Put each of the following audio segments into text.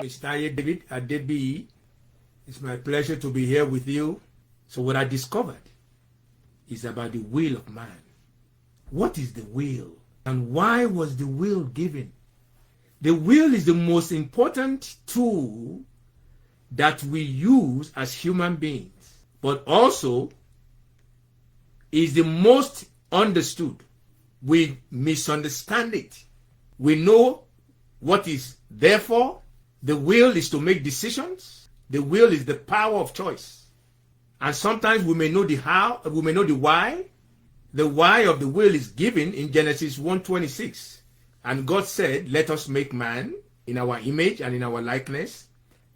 Mr. David Adebi. It's my pleasure to be here with you. So what I discovered is about the will of man. What is the will? And why was the will given? The will is the most important tool that we use as human beings, but also is the most understood. We misunderstand it. We know what is there for. The will is to make decisions. The will is the power of choice. And sometimes we may know the how, we may know the why. The why of the will is given in Genesis 1:26. And God said, let us make man in our image and in our likeness,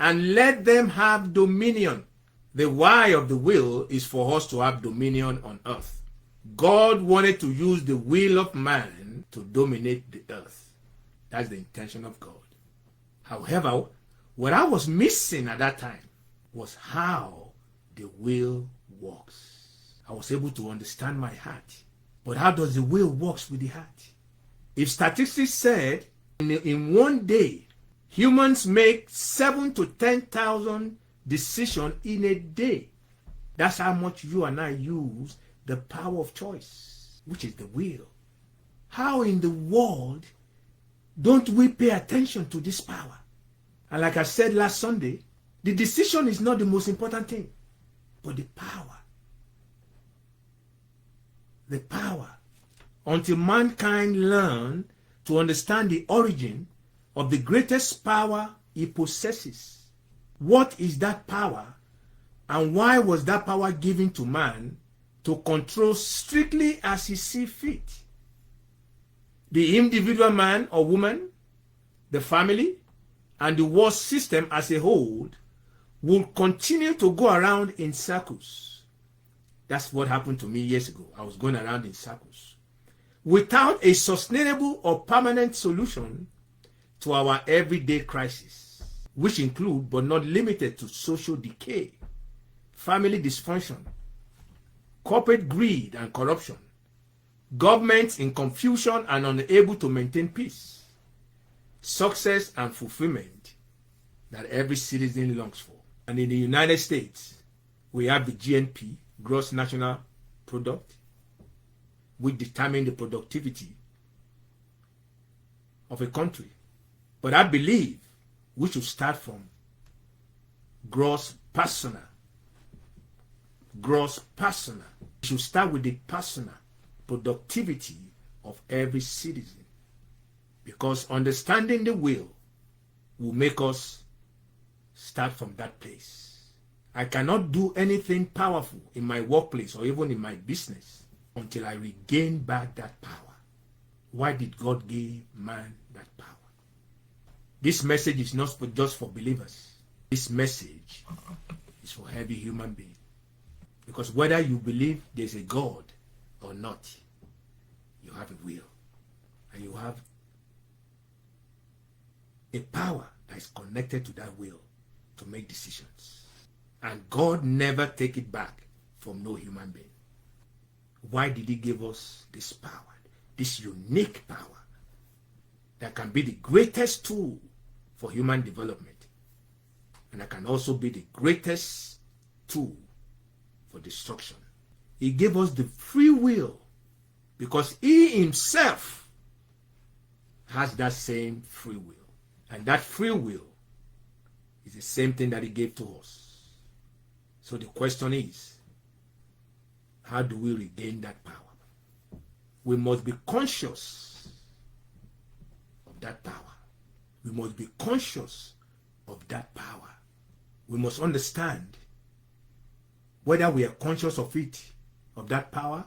and let them have dominion. The why of the will is for us to have dominion on earth. God wanted to use the will of man to dominate the earth. That's the intention of God. However, what I was missing at that time was how the will works. I was able to understand my heart. But how does the will works with the heart? If statistics said in one day, humans make 7,000 to 10,000 decisions in a day, that's how much you and I use the power of choice, which is the will. How in the world don't we pay attention to this power? And like I said last Sunday, the decision is not the most important thing, but the power. The power. Until mankind learn to understand the origin of the greatest power he possesses. What is that power? And why was that power given to man to control strictly as he sees fit? The individual man or woman, the family, and the world system as a whole will continue to go around in circles. That's what happened to me years ago. I was going around in circles. Without a sustainable or permanent solution to our everyday crisis, which include but not limited to social decay, family dysfunction, corporate greed and corruption, governments in confusion and unable to maintain peace, success and fulfillment that every citizen longs for. And in the United States, we have the GNP, Gross National Product, which determine the productivity of a country. But I believe we should start from gross personal. Gross personal. We should start with the personal productivity of every citizen. Because understanding the will make us start from that place. I cannot do anything powerful in my workplace or even in my business until I regain back that power. Why did God give man that power? This message is not just for believers. This message is for every human being. Because whether you believe there's a God or not, you have a will. And you have a power that is connected to that will to make decisions. And God never take it back from no human being. Why did he give us this power? This unique power that can be the greatest tool for human development. And that can also be the greatest tool for destruction. He gave us the free will because he himself has that same free will. And that free will is the same thing that he gave to us. So the question is, how do we regain that power? We must be conscious of that power. We must be conscious of that power. We must understand whether we are conscious of it, of that power,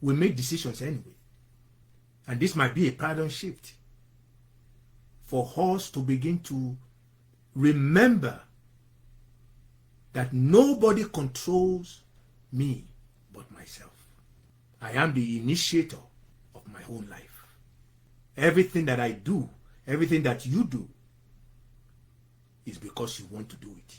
we make decisions anyway. And this might be a paradigm shift for us to begin to remember that nobody controls me but myself. I am the initiator of my own life. Everything that I do, everything that you do, is because you want to do it.